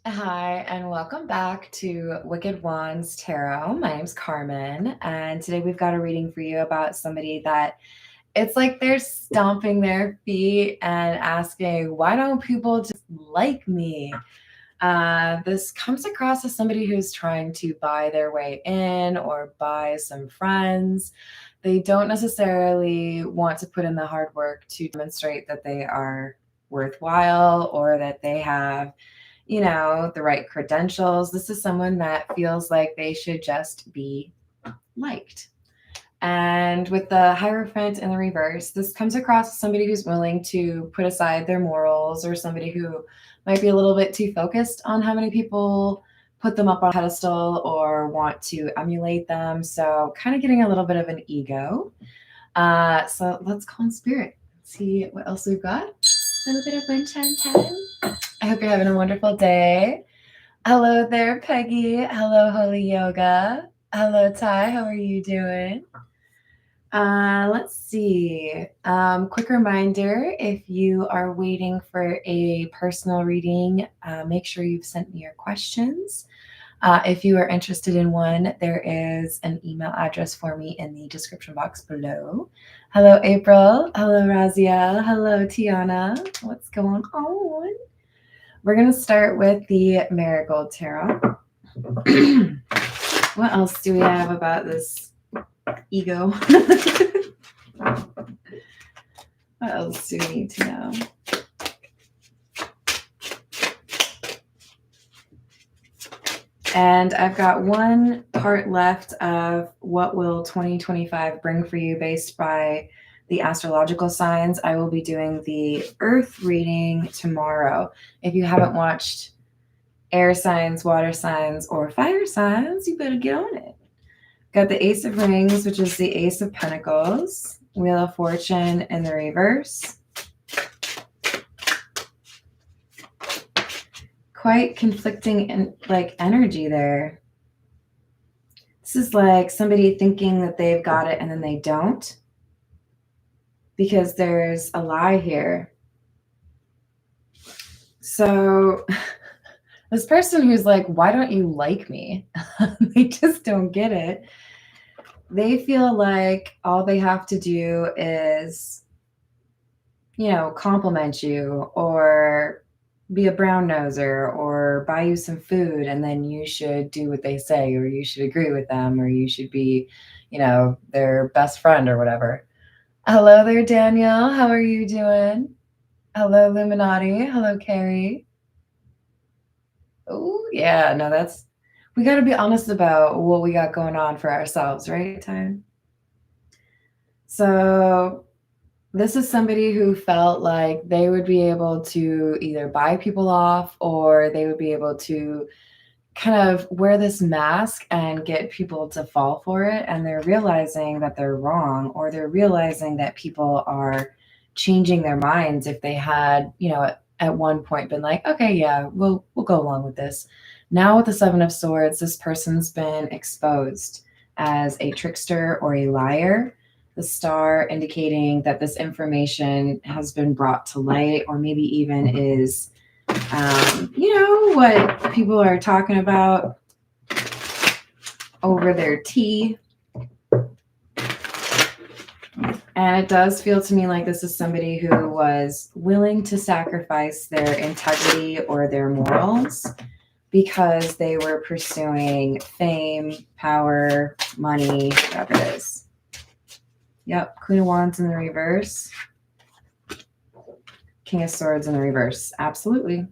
Hi, and welcome back to Wicked Wands Tarot. My name's Carmen, and today we've got a reading for you about somebody that it's like they're stomping their feet and asking, why don't people just like me? This comes across as somebody who's trying to buy their way in or buy some friends. They don't necessarily want to put in the hard work to demonstrate that they are worthwhile or that they have the right credentials. This is someone that feels like they should just be liked. And with the Hierophant in the reverse, this comes across as somebody who's willing to put aside their morals, or somebody who might be a little bit too focused on how many people put them up on a pedestal or want to emulate them. So kind of getting a little bit of an ego. So let's call in spirit. See what else we've got. A little bit of wind chime time. I hope you're having a wonderful day. Hello there, Peggy. Hello, Holy Yoga. Hello, Ty. How are you doing? Let's see. Quick reminder, if you are waiting for a personal reading, make sure you've sent me your questions. If you are interested in one, there is an email address for me in the description box below. Hello, April. Hello, Razia. Hello, Tiana. What's going on? We're going to start with the Marigold Tarot. What else do we have about this ego? What else do we need to know? And I've got one part left of what will 2025 bring for you based by the astrological signs. I will be doing the Earth reading tomorrow. If you haven't watched air signs, water signs, or fire signs, you better get on it. Got the Ace of Rings, which is the Ace of Pentacles, Wheel of Fortune in the reverse. Quite conflicting energy there. This is like somebody thinking that they've got it and then they don't, because there's a lie here. So this person who's like, why don't you like me? They just don't get it. They feel like all they have to do is, compliment you or be a brown noser or buy you some food, and then you should do what they say, or you should agree with them, or you should be, their best friend or whatever. Hello there, Danielle. How are you doing? Hello, Illuminati. Hello, Carrie. Oh, yeah. No, we got to be honest about what we got going on for ourselves, right, Time? So this is somebody who felt like they would be able to either buy people off, or they would be able to kind of wear this mask and get people to fall for it. And they're realizing that they're wrong, or they're realizing that people are changing their minds if they had, at one point been like, okay, yeah, we'll go along with this. Now with the Seven of Swords, this person's been exposed as a trickster or a liar. The star indicating that this information has been brought to light, or maybe even is, what people are talking about over their tea. And it does feel to me like this is somebody who was willing to sacrifice their integrity or their morals because they were pursuing fame, power, money, whatever it is. Yep, Queen of Wands in the reverse. King of Swords in the reverse. Absolutely.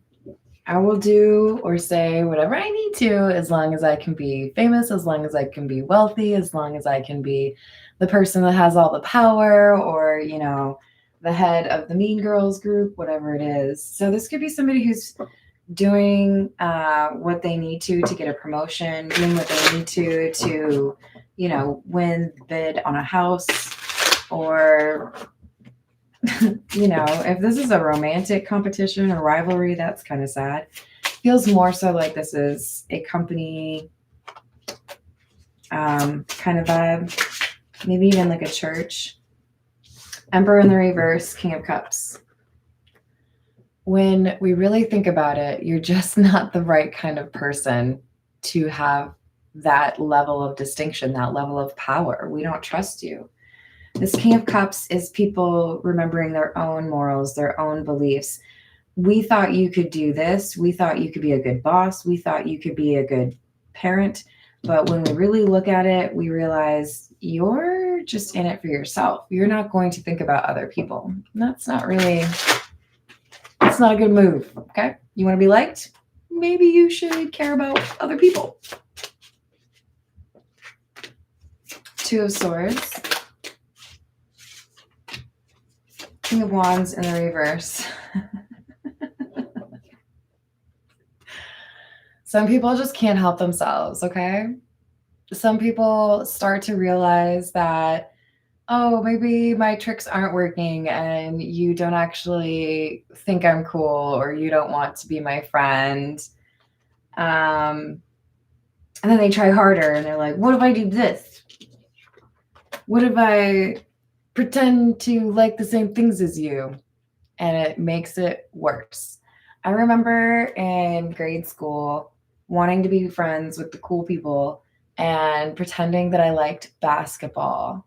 I will do or say whatever I need to, as long as I can be famous, as long as I can be wealthy, as long as I can be the person that has all the power, or, the head of the Mean Girls group, whatever it is. So this could be somebody who's doing what they need to get a promotion, doing what they need to, win the bid on a house, or if this is a romantic competition or rivalry, that's kind of sad. Feels more so like this is a company kind of vibe, maybe even like a church. Emperor in the reverse, King of Cups. when we really think about it, you're just not the right kind of person to have that level of distinction, that level of power. We don't trust you. This King of Cups is people remembering their own morals, their own beliefs. We thought you could do this. We thought you could be a good boss. We thought you could be a good parent. But when we really look at it, we realize you're just in it for yourself. You're not going to think about other people. That's not a good move. Okay. You want to be liked? Maybe you should care about other people. Two of Swords. King of Wands in the reverse. Some people just can't help themselves, okay? Some people start to realize that, oh, maybe my tricks aren't working and you don't actually think I'm cool or you don't want to be my friend. And then they try harder and they're like, what if I do this? What if I pretend to like the same things as you? And it makes it worse. I remember in grade school wanting to be friends with the cool people and pretending that I liked basketball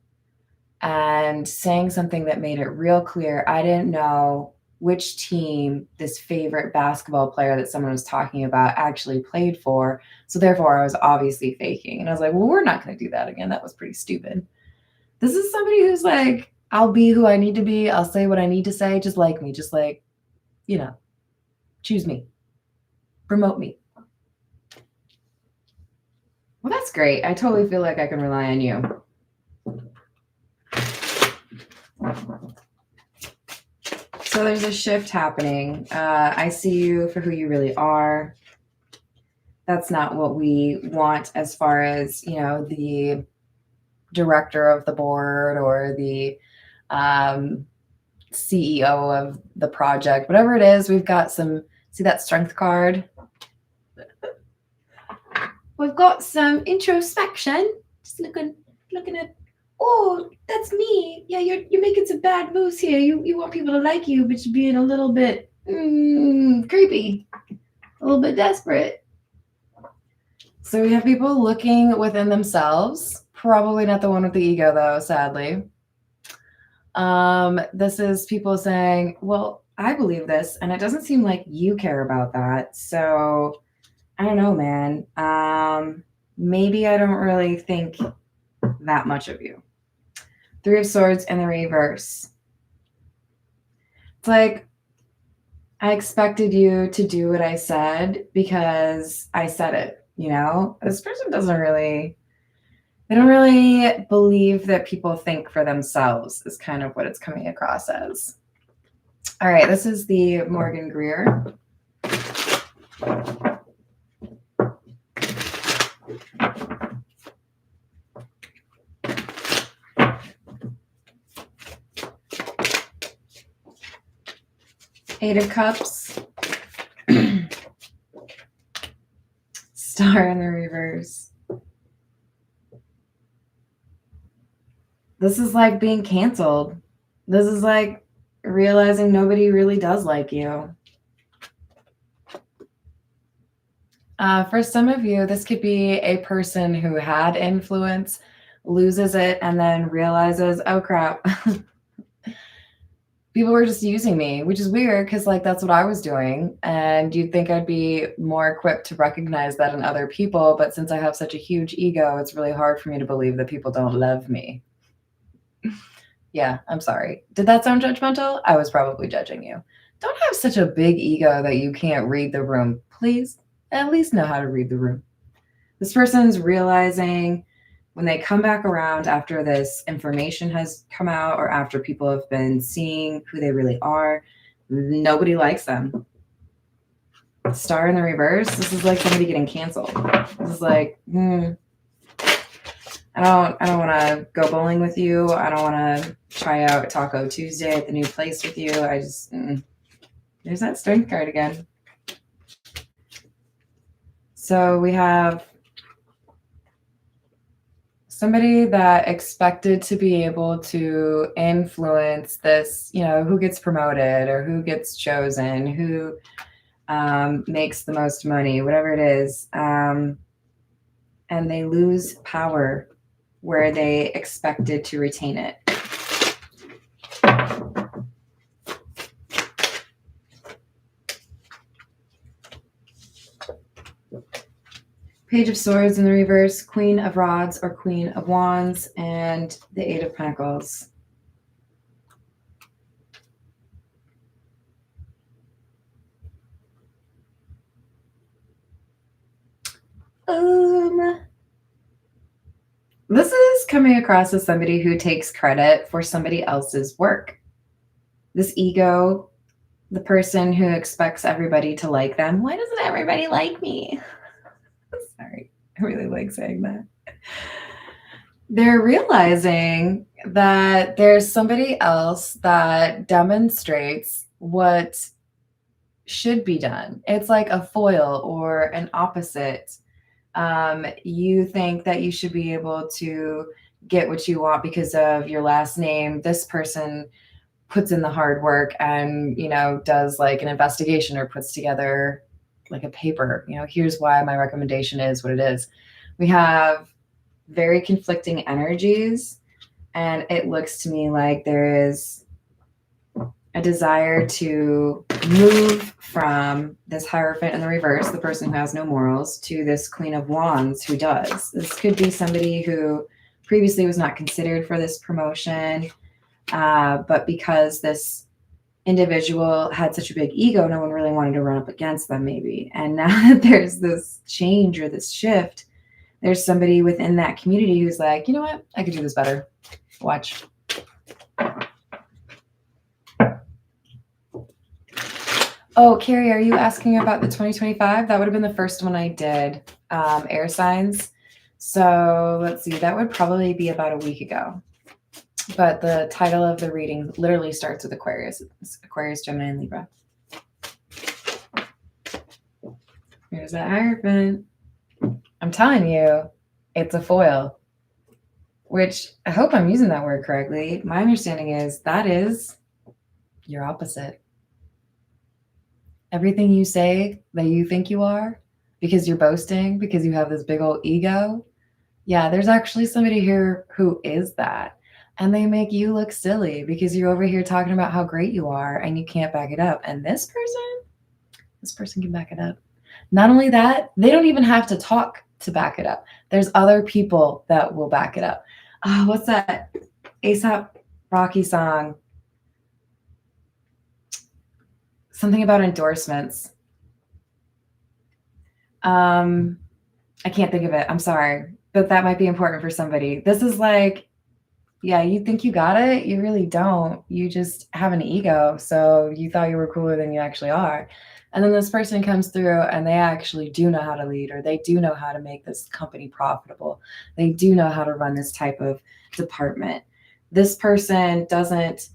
and saying something that made it real clear I didn't know which team this favorite basketball player that someone was talking about actually played for. So therefore, I was obviously faking. And I was like, well, we're not going to do that again. That was pretty stupid. This is somebody who's like, I'll be who I need to be. I'll say what I need to say. Just like me. Just like, choose me. Promote me. Well, that's great. I totally feel like I can rely on you. So there's a shift happening. I see you for who you really are. That's not what we want as far as, the director of the board or the CEO of the project. Whatever it is, we've got see that strength card? We've got some introspection. Just looking at, oh, that's me. Yeah, you're making some bad moves here. You want people to like you, but you're being a little bit creepy, a little bit desperate. So we have people looking within themselves. Probably not the one with the ego, though, sadly. This is people saying, well, I believe this, and it doesn't seem like you care about that. So I don't know, man. Maybe I don't really think that much of you. Three of Swords in the reverse. It's like, I expected you to do what I said because I said it, This person they don't really believe that people think for themselves is kind of what it's coming across as. All right, this is the Morgan Greer. Eight of Cups. Star in the reverse. This is like being canceled. This is like realizing nobody really does like you. For some of you, this could be a person who had influence, loses it, and then realizes, oh crap, people were just using me, which is weird because that's what I was doing. And you'd think I'd be more equipped to recognize that in other people. But since I have such a huge ego, it's really hard for me to believe that people don't love me. Yeah, I'm sorry. Did that sound judgmental? I was probably judging you. Don't have such a big ego that you can't read the room. Please, at least know how to read the room. This person's realizing when they come back around after this information has come out or after people have been seeing who they really are, nobody likes them. Star in the reverse. This is like somebody getting canceled. This is like, I don't want to go bowling with you. I don't want to try out Taco Tuesday at the new place with you. I just, there's that strength card again. So we have somebody that expected to be able to influence this, who gets promoted or who gets chosen, who makes the most money, whatever it is. And they lose power where they expected to retain it. Page of Swords in the reverse, Queen of Rods or Queen of Wands, and the Eight of Pentacles. This is coming across as somebody who takes credit for somebody else's work. This ego, the person who expects everybody to like them. Why doesn't everybody like me? Sorry, I really like saying that. They're realizing that there's somebody else that demonstrates what should be done. It's like a foil or an opposite. You think that you should be able to get what you want because of your last name. This person puts in the hard work and, does like an investigation or puts together like a paper. Here's why my recommendation is what it is. We have very conflicting energies, and it looks to me like there is a desire to move from this Hierophant in the reverse, the person who has no morals, to this Queen of Wands who does. This could be somebody who previously was not considered for this promotion, but because this individual had such a big ego, no one really wanted to run up against them maybe. And now that there's this change or this shift, there's somebody within that community who's like, you know what? I could do this better. Watch. Oh, Carrie, are you asking about the 2025? That would have been the first one I did, air signs. So let's see, that would probably be about a week ago. But the title of the reading literally starts with Aquarius. It's Aquarius, Gemini, and Libra. Here's that Hierophant. I'm telling you, it's a foil, which I hope I'm using that word correctly. My understanding is that is your opposite. Everything you say that you think you are, because you're boasting, because you have this big old ego. Yeah, there's actually somebody here who is that. And they make you look silly because you're over here talking about how great you are and you can't back it up. And this person can back it up. Not only that, they don't even have to talk to back it up. There's other people that will back it up. Oh, what's that A$AP Rocky song? Something about endorsements. I can't think of it. I'm sorry, but that might be important for somebody. This is like, yeah, you think you got it. You really don't. You just have an ego. So you thought you were cooler than you actually are. And then this person comes through and they actually do know how to lead, or they do know how to make this company profitable. They do know how to run this type of department. This person doesn't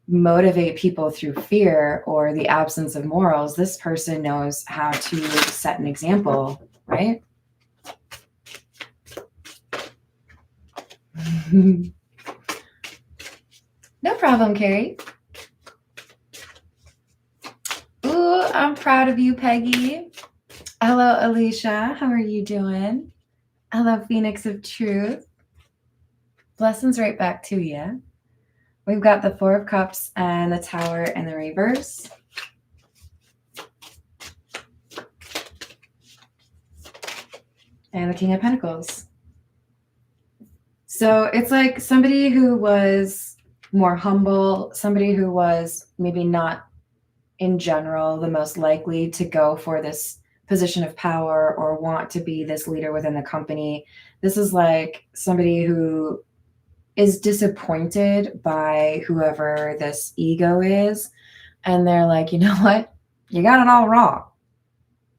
motivate people through fear or the absence of morals. This person knows how to set an example, right? No problem, Carrie. Ooh, I'm proud of you, Peggy. Hello, Alicia. How are you doing? Hello, Phoenix of Truth. Blessings right back to you. We've got the Four of Cups and the Tower in the reverse. And the King of Pentacles. So it's like somebody who was more humble, somebody who was maybe not in general the most likely to go for this position of power or want to be this leader within the company. This is like somebody who is disappointed by whoever this ego is. And they're like, you know what? You got it all wrong.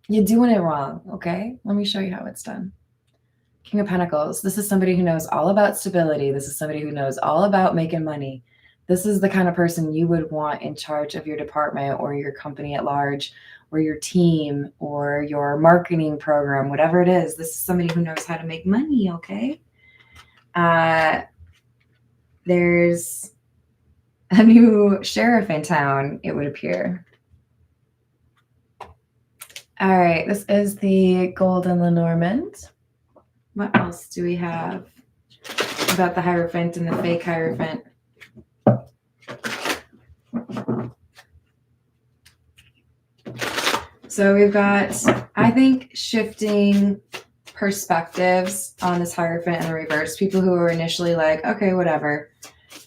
You're doing it wrong. Okay, let me show you how it's done. King of Pentacles. This is somebody who knows all about stability. This is somebody who knows all about making money. This is the kind of person you would want in charge of your department or your company at large, or your team or your marketing program, whatever it is. This is somebody who knows how to make money, okay? There's a new sheriff in town, it would appear. All right, this is the Golden Lenormand. What else do we have about the Hierophant and the fake Hierophant? So we've got, I think, shifting perspectives on this Hierophant and the reverse. People who were initially like, okay, whatever,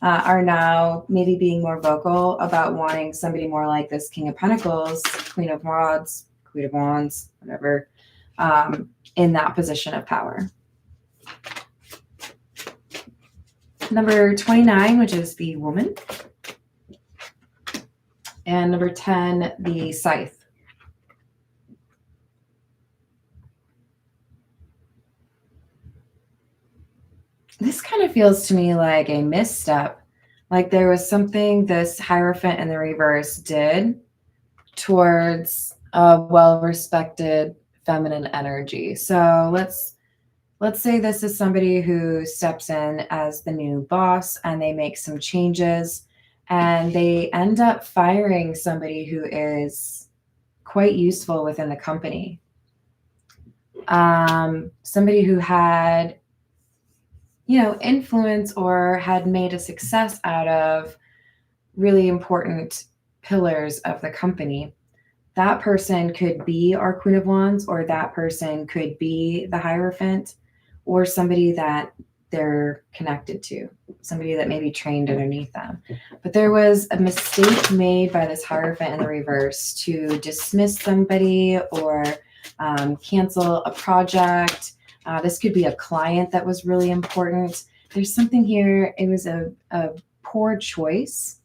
are now maybe being more vocal about wanting somebody more like this King of Pentacles, Queen of Wands, Queen of Wands, whatever, in that position of power. Number 29, which is the Woman. And number 10, the Scythe. This kind of feels to me like a misstep. Like there was something this Hierophant in the reverse did towards a well-respected feminine energy. So let's say this is somebody who steps in as the new boss and they make some changes and they end up firing somebody who is quite useful within the company. Somebody who had, you know, influence or had made a success out of really important pillars of the company. That person could be our Queen of Wands, or that person could be the Hierophant, or somebody that they're connected to, somebody that maybe trained underneath them. But there was a mistake made by this Hierophant in the reverse to dismiss somebody or cancel a project. This could be a client that was really important. There's something here. It was a poor choice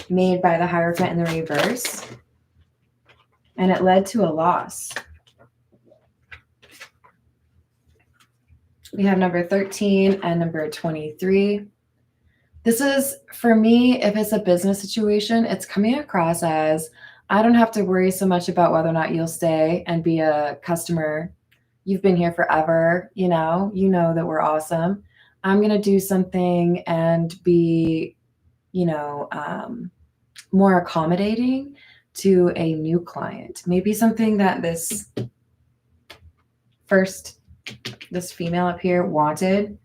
made by the Hierophant in the reverse, and it led to a loss. We have number 13 and number 23. This is, for me, if it's a business situation, it's coming across as, I don't have to worry so much about whether or not you'll stay and be a customer. You've been here forever, you know that we're awesome. I'm going to do something and be, you know, more accommodating to a new client. Maybe something that this female up here wanted.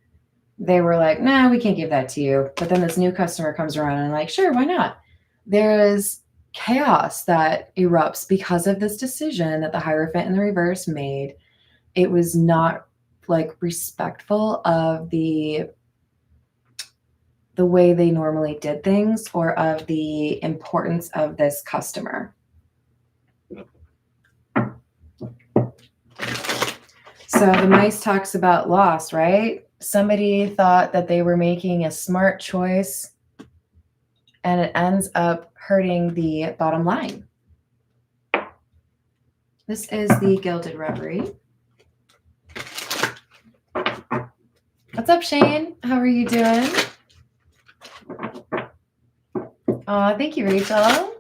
They were like, nah, we can't give that to you. But then this new customer comes around and like, sure, why not? There is chaos that erupts because of this decision that the Hierophant in the reverse made. It was not like respectful of the way they normally did things or of the importance of this customer. So the mice talks about loss, right? Somebody thought that they were making a smart choice and it ends up hurting the bottom line. This is the Gilded Reverie. What's up, Shane? How are you doing? Oh, thank you, Rachel.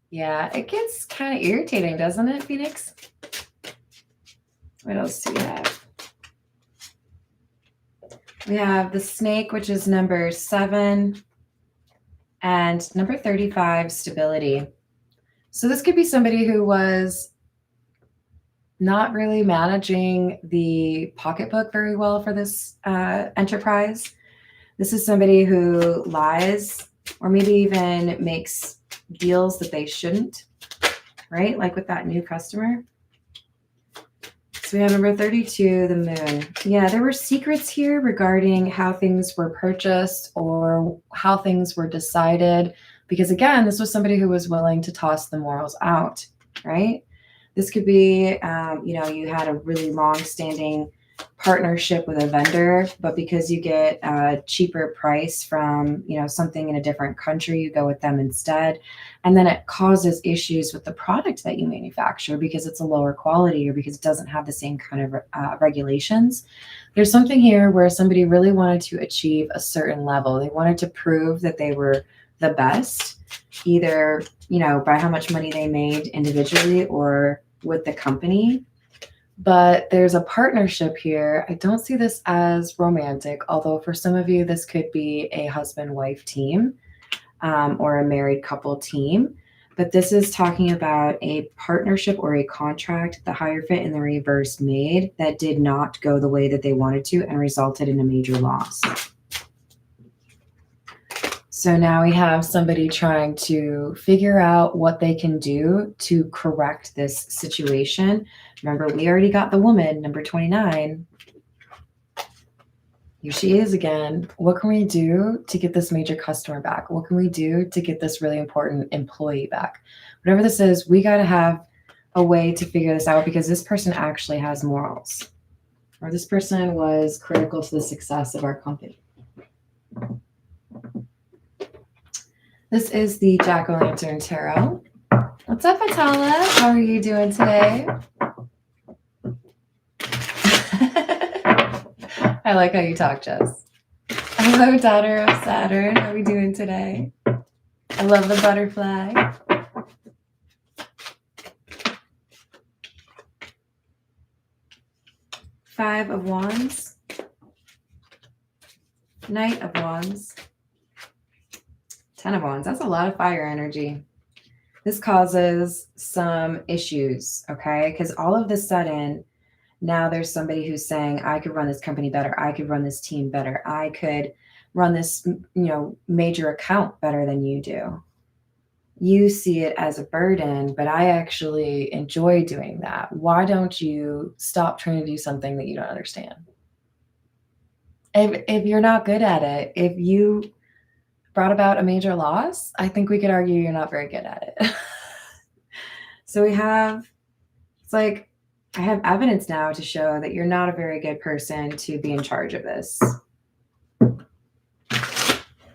Yeah, it gets kind of irritating, doesn't it, Phoenix? What else do we have? We have the Snake, which is number 7, and number 35, Stability. So this could be somebody who was not really managing the pocketbook very well for this enterprise. This is somebody who lies or maybe even makes deals that they shouldn't, right? Like with that new customer. So we have number 32, the Moon. Yeah, there were secrets here regarding how things were purchased or how things were decided. Because again, this was somebody who was willing to toss the morals out, right? This could be, you know, you had a really long-standing partnership with a vendor, but because you get a cheaper price from, you know, something in a different country, you go with them instead. And then it causes issues with the product that you manufacture because it's a lower quality or because it doesn't have the same kind of regulations. There's something here where somebody really wanted to achieve a certain level. They wanted to prove that they were the best. either, by how much money they made individually or with the company. But there's a partnership here. I don't see this as romantic, although for some of you, this could be a husband-wife team or a married couple team. But this is talking about a partnership or a contract the Hierophant in the reverse made that did not go the way that they wanted to and resulted in a major loss. So now we have somebody trying to figure out what they can do to correct this situation. Remember, we already got the woman, number 29. Here she is again. What can we do to get this major customer back? What can we do to get this really important employee back? Whatever this is, we got to have a way to figure this out because this person actually has morals. Or this person was critical to the success of our company. This is the Jack-o'-lantern tarot. What's up, Atala? How are you doing today? I like how you talk, Jess. Hello, daughter of Saturn. How are we doing today? I love the butterfly. Five of Wands. Knight of Wands. 10 of Wands. That's a lot of fire energy. This causes some issues, okay? Because all of a sudden, now there's somebody who's saying, I could run this company better. I could run this team better. I could run this, major account better than you do. You see it as a burden, but I actually enjoy doing that. Why don't you stop trying to do something that you don't understand? If you're not good at it, if you brought about a major loss, I think we could argue you're not very good at it. So it's like, I have evidence now to show that you're not a very good person to be in charge of this.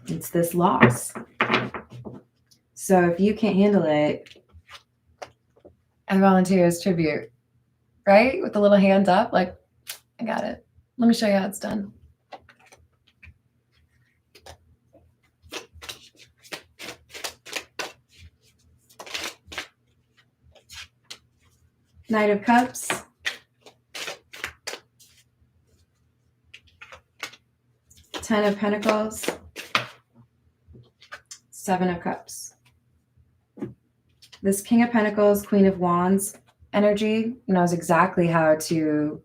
It's this loss. So if you can't handle it, I volunteer as tribute, right? With the little hand up, like, I got it. Let me show you how it's done. Knight of Cups. Ten of Pentacles. Seven of Cups. This King of Pentacles, Queen of Wands energy knows exactly how to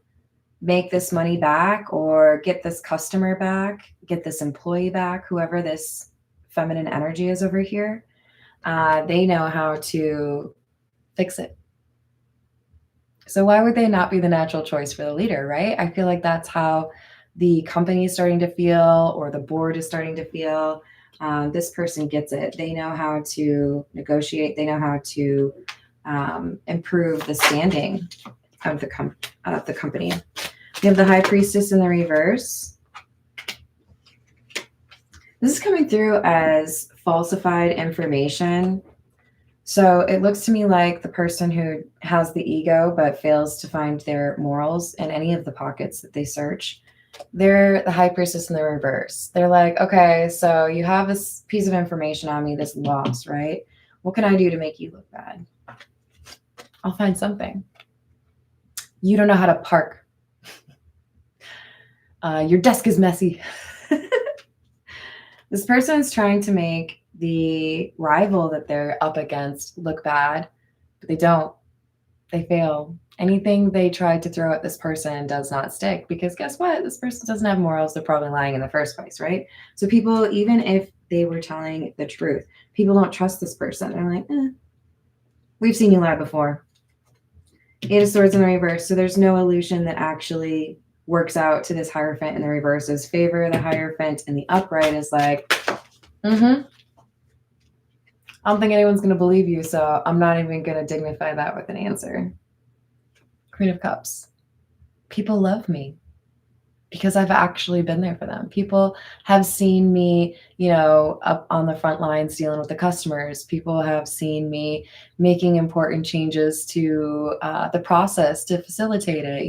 make this money back or get this customer back, get this employee back, whoever this feminine energy is over here. They know how to fix it. So why would they not be the natural choice for the leader, right? I feel like that's how the company is starting to feel or the board is starting to feel. This person gets it. They know how to negotiate. They know how to improve the standing of the company. We have the High Priestess in the reverse. This is coming through as falsified information. So it looks to me like the person who has the ego but fails to find their morals in any of the pockets that they search, they're the High Priestess in the reverse. They're like, okay, so you have this piece of information on me, this loss, right? What can I do to make you look bad? I'll find something. You don't know how to park. Your desk is messy. This person is trying to make the rival that they're up against look bad, but they don't. They fail. Anything they try to throw at this person does not stick because guess what? This person doesn't have morals. They're probably lying in the first place, right? So people, even if they were telling the truth, people don't trust this person. They're like, we've seen you lie before. Eight of Swords in the reverse. So there's no illusion that actually works out to this Hierophant in the reverse's favor. The Hierophant in the upright is like, I don't think anyone's going to believe you, so I'm not even going to dignify that with an answer. Queen of Cups. People love me because I've actually been there for them. People have seen me, up on the front lines dealing with the customers. People have seen me making important changes to the process to facilitate it.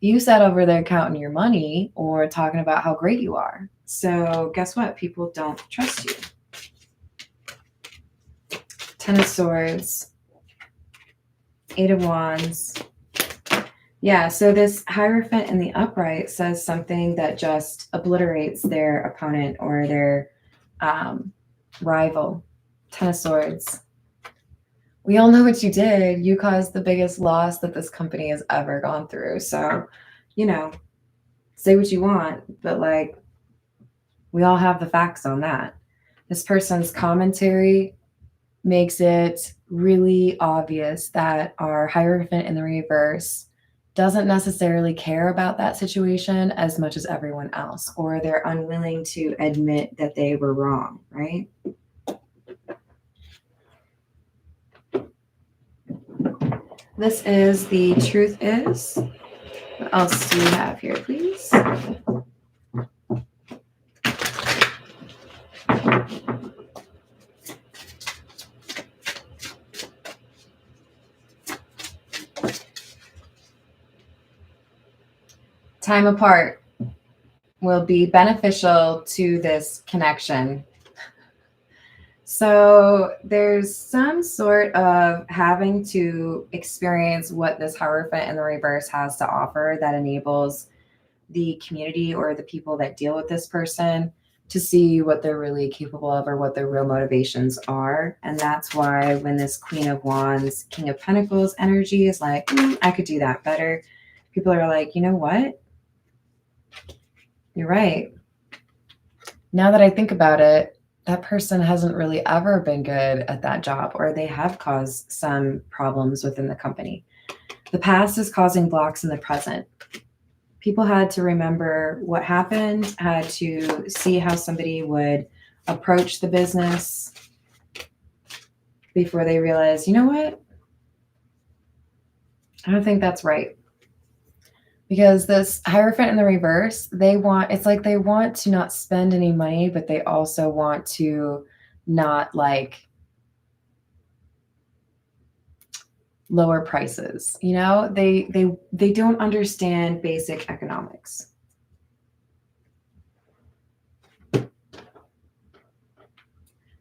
You sat over there counting your money or talking about how great you are. So guess what? People don't trust you. Ten of Swords, Eight of Wands. Yeah, so this Hierophant in the upright says something that just obliterates their opponent or their rival. Ten of Swords. We all know what you did. You caused the biggest loss that this company has ever gone through. So, you know, say what you want, but like, we all have the facts on that. This person's commentary makes it really obvious that our Hierophant in the reverse doesn't necessarily care about that situation as much as everyone else, or they're unwilling to admit that they were wrong, right? This is the truth is. What else do we have here, please? Time apart will be beneficial to this connection. So there's some sort of having to experience what this Hierophant in the reverse has to offer that enables the community or the people that deal with this person to see what they're really capable of or what their real motivations are. And that's why when this Queen of Wands, King of Pentacles energy is like, I could do that better. People are like, you know what? You're right. Now that I think about it, that person hasn't really ever been good at that job, or they have caused some problems within the company. The past is causing blocks in the present. People had to remember what happened, had to see how somebody would approach the business before they realized, you know what? I don't think that's right. Because this Hierophant in the reverse, it's like they want to not spend any money, but they also want to not like lower prices. You know, they don't understand basic economics.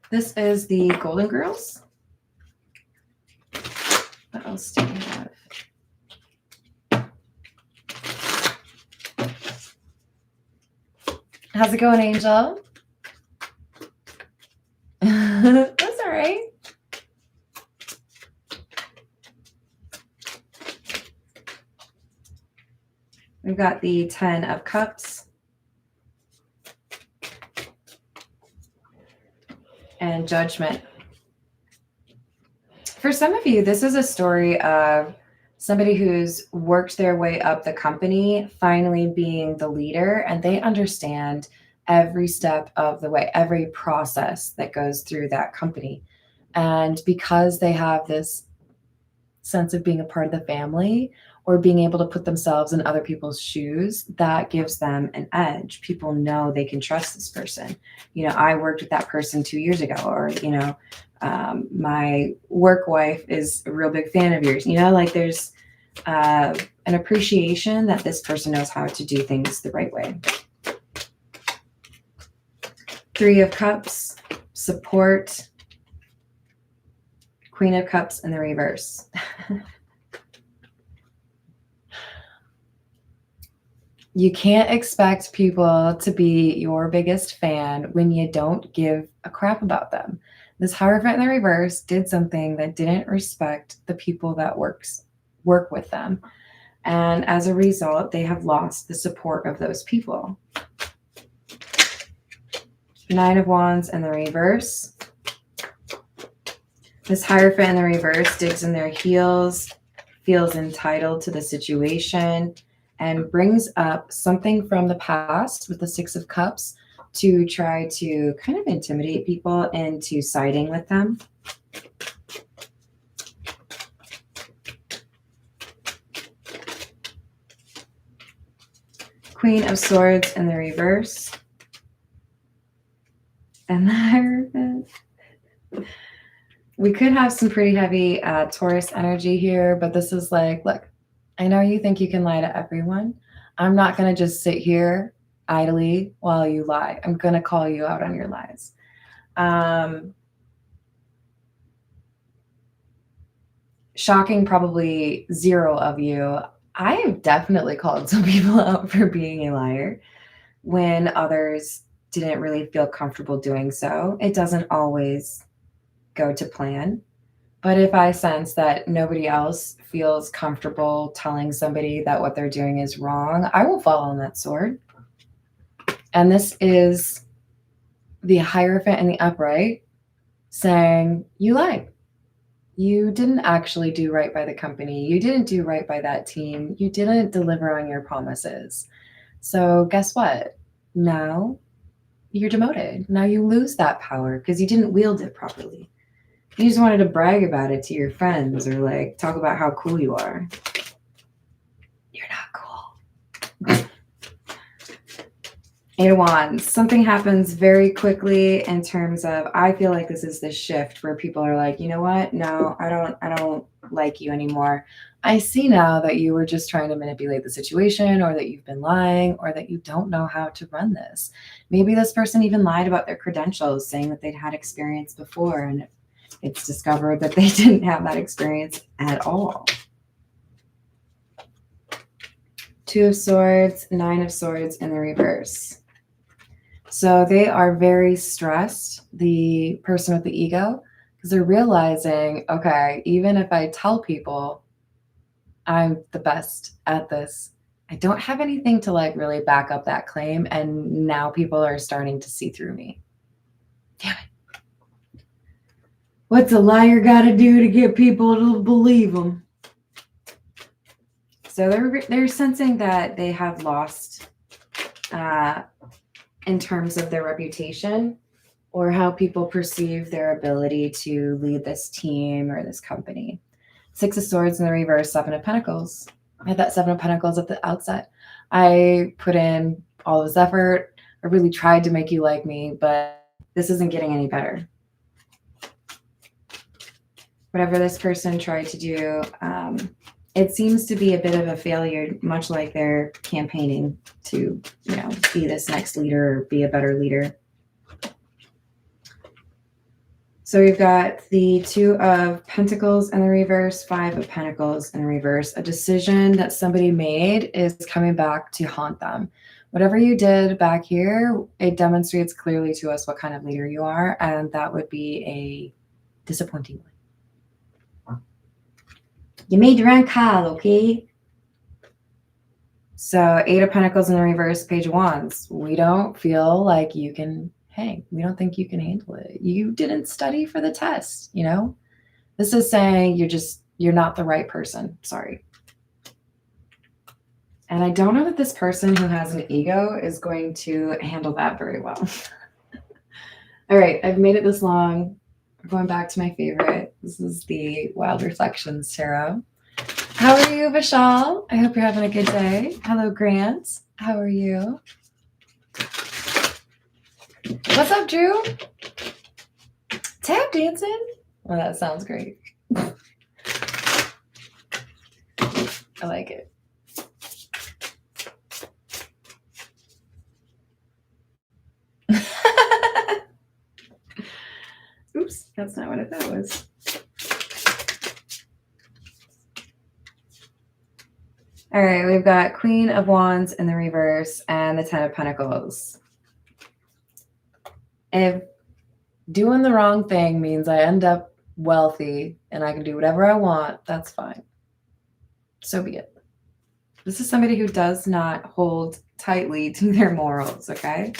This is the Golden Girls. What else do we have? How's it going, Angel? That's all right. We've got the 10 of Cups and Judgment. For some of you, this is a story of somebody who's worked their way up the company, finally being the leader, and they understand every step of the way, every process that goes through that company. And because they have this sense of being a part of the family or being able to put themselves in other people's shoes, that gives them an edge. People know they can trust this person. You know, I worked with that person 2 years ago, or, you know, my work wife is a real big fan of yours. You know, like there's an appreciation that this person knows how to do things the right way. 3 of Cups, support. Queen of Cups in the reverse. You can't expect people to be your biggest fan when you don't give a crap about them. This Hierophant in the reverse did something that didn't respect the people that work with them. And as a result, they have lost the support of those people. 9 of Wands in the reverse. This Hierophant in the reverse digs in their heels, feels entitled to the situation, and brings up something from the past with the 6 of Cups to try to kind of intimidate people into siding with them. Queen of Swords in the reverse. And the Hierophant. We could have some pretty heavy Taurus energy here, but this is like, look, I know you think you can lie to everyone. I'm not going to just sit here idly while you lie. I'm going to call you out on your lies. shocking probably zero of you, I have definitely called some people out for being a liar when others didn't really feel comfortable doing so. It doesn't always go to plan. But if I sense that nobody else feels comfortable telling somebody that what they're doing is wrong, I will fall on that sword. And this is the Hierophant and the Upright saying, you lied. You didn't actually do right by the company. You didn't do right by that team. You didn't deliver on your promises. So guess what? Now you're demoted. Now you lose that power because you didn't wield it properly. You just wanted to brag about it to your friends or like talk about how cool you are. You're not cool. Eight of Wands. Something happens very quickly in terms of, I feel like this is the shift where people are like, you know what? No, I don't like you anymore. I see now that you were just trying to manipulate the situation, or that you've been lying, or that you don't know how to run this. Maybe this person even lied about their credentials, saying that they'd had experience before, and it's discovered that they didn't have that experience at all. Two of Swords, Nine of Swords in the reverse. So they are very stressed, the person with the ego, because they're realizing, okay, even if I tell people I'm the best at this, I don't have anything to like really back up that claim. And now people are starting to see through me. Damn it. What's a liar got to do to get people to believe them? So they're sensing that they have lost in terms of their reputation or how people perceive their ability to lead this team or this company. Six of Swords in the reverse, Seven of Pentacles. I had that Seven of Pentacles at the outset. I put in all this effort. I really tried to make you like me, but this isn't getting any better. Whatever this person tried to do, it seems to be a bit of a failure, much like they're campaigning to, be this next leader or be a better leader. So we've got the Two of Pentacles in the reverse, Five of Pentacles in the reverse. A decision that somebody made is coming back to haunt them. Whatever you did back here, it demonstrates clearly to us what kind of leader you are, and that would be a disappointing one. You made your own call, okay? So Eight of Pentacles in the reverse, Page of Wands. We don't feel like you can hang. We don't think you can handle it. You didn't study for the test, This is saying you're not the right person. Sorry. And I don't know that this person who has an ego is going to handle that very well. All right, I've made it this long. We're going back to my favorite. This is the Wild Reflections Tarot. How are you, Vishal? I hope you're having a good day. Hello, Grant. How are you? What's up, Drew? Tap dancing? Well, that sounds great. I like it. Oops, that's not what that was. All right, we've got Queen of Wands in the reverse and the Ten of Pentacles. If doing the wrong thing means I end up wealthy and I can do whatever I want, that's fine. So be it. This is somebody who does not hold tightly to their morals, okay?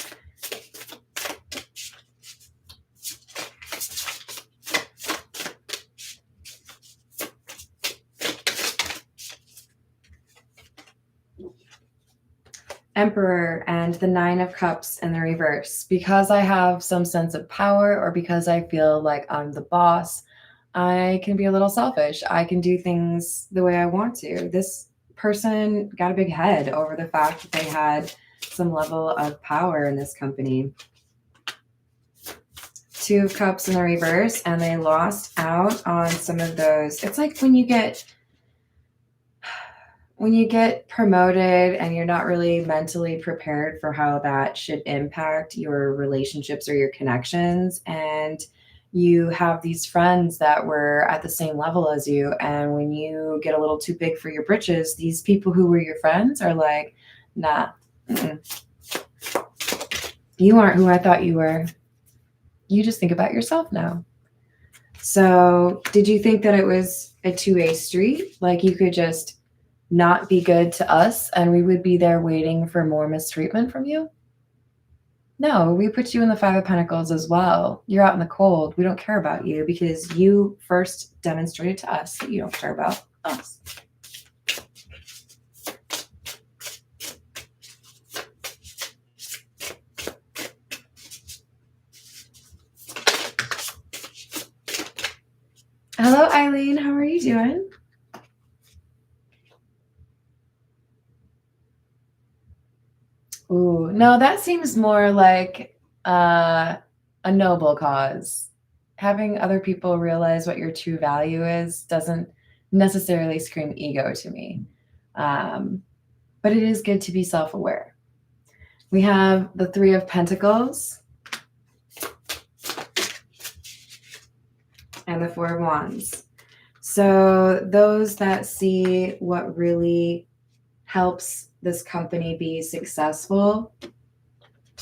Emperor and the Nine of Cups in the reverse. Because I have some sense of power, or because I feel like I'm the boss, I can be a little selfish. I can do things the way I want to. This person got a big head over the fact that they had some level of power in this company. Two of Cups in the reverse, and they lost out on some of those. It's like when you get promoted and you're not really mentally prepared for how that should impact your relationships or your connections, and you have these friends that were at the same level as you. And when you get a little too big for your britches, these people who were your friends are like, nah, you aren't who I thought you were. You just think about yourself now. So did you think that it was a two-way street? Like you could just not be good to us and we would be there waiting for more mistreatment from you? No, we put you in the Five of Pentacles as well. You're out in the cold. We don't care about you because you first demonstrated to us that you don't care about us. Hello, Eileen. How are you doing? Ooh, no, that seems more like a noble cause. Having other people realize what your true value is doesn't necessarily scream ego to me. But it is good to be self-aware. We have the Three of Pentacles and the Four of Wands. So those that see what really helps this company be successful,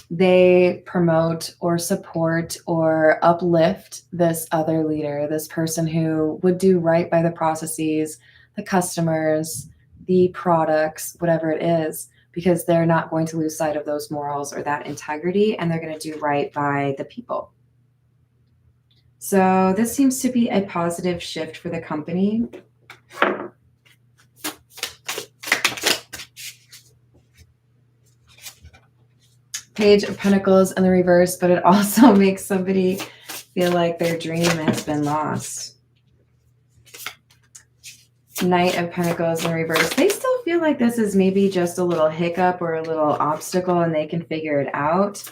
they promote or support or uplift this other leader, this person who would do right by the processes, the customers, the products, whatever it is, because they're not going to lose sight of those morals or that integrity, and they're going to do right by the people. So this seems to be a positive shift for the company. Page of Pentacles in the reverse, but it also makes somebody feel like their dream has been lost. Knight of Pentacles in reverse. They still feel like this is maybe just a little hiccup or a little obstacle and they can figure it out.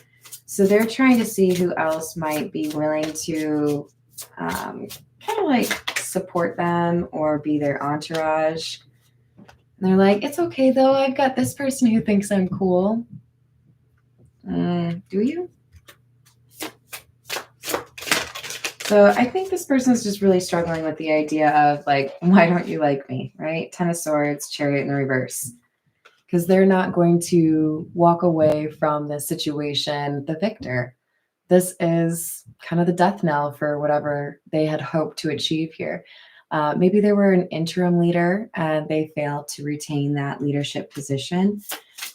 So they're trying to see who else might be willing to kind of like support them or be their entourage. And they're like, it's okay though. I've got this person who thinks I'm cool. Do you? So I think this person is just really struggling with the idea of like, why don't you like me, right? Ten of Swords, Chariot in the reverse. Because they're not going to walk away from this situation the victor. This is kind of the death knell for whatever they had hoped to achieve here. Maybe they were an interim leader and they failed to retain that leadership position.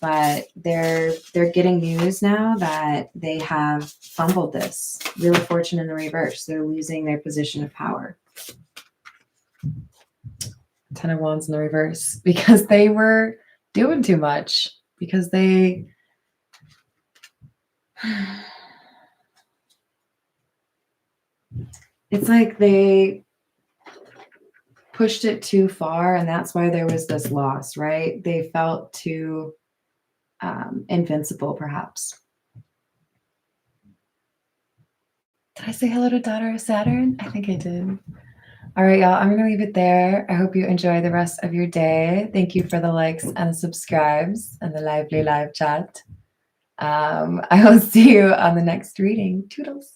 But they're getting news now that they have fumbled this. Wheel of Fortune in the reverse. They're losing their position of power. Ten of Wands in the reverse because they were doing too much. Because they it's like they pushed it too far and that's why there was this loss, right? They felt too invincible, perhaps. Did I say hello to Daughter of Saturn? I think I did. All right, y'all, I'm going to leave it there. I hope you enjoy the rest of your day. Thank you for the likes and subscribes and the lively live chat. I will see you on the next reading. Toodles.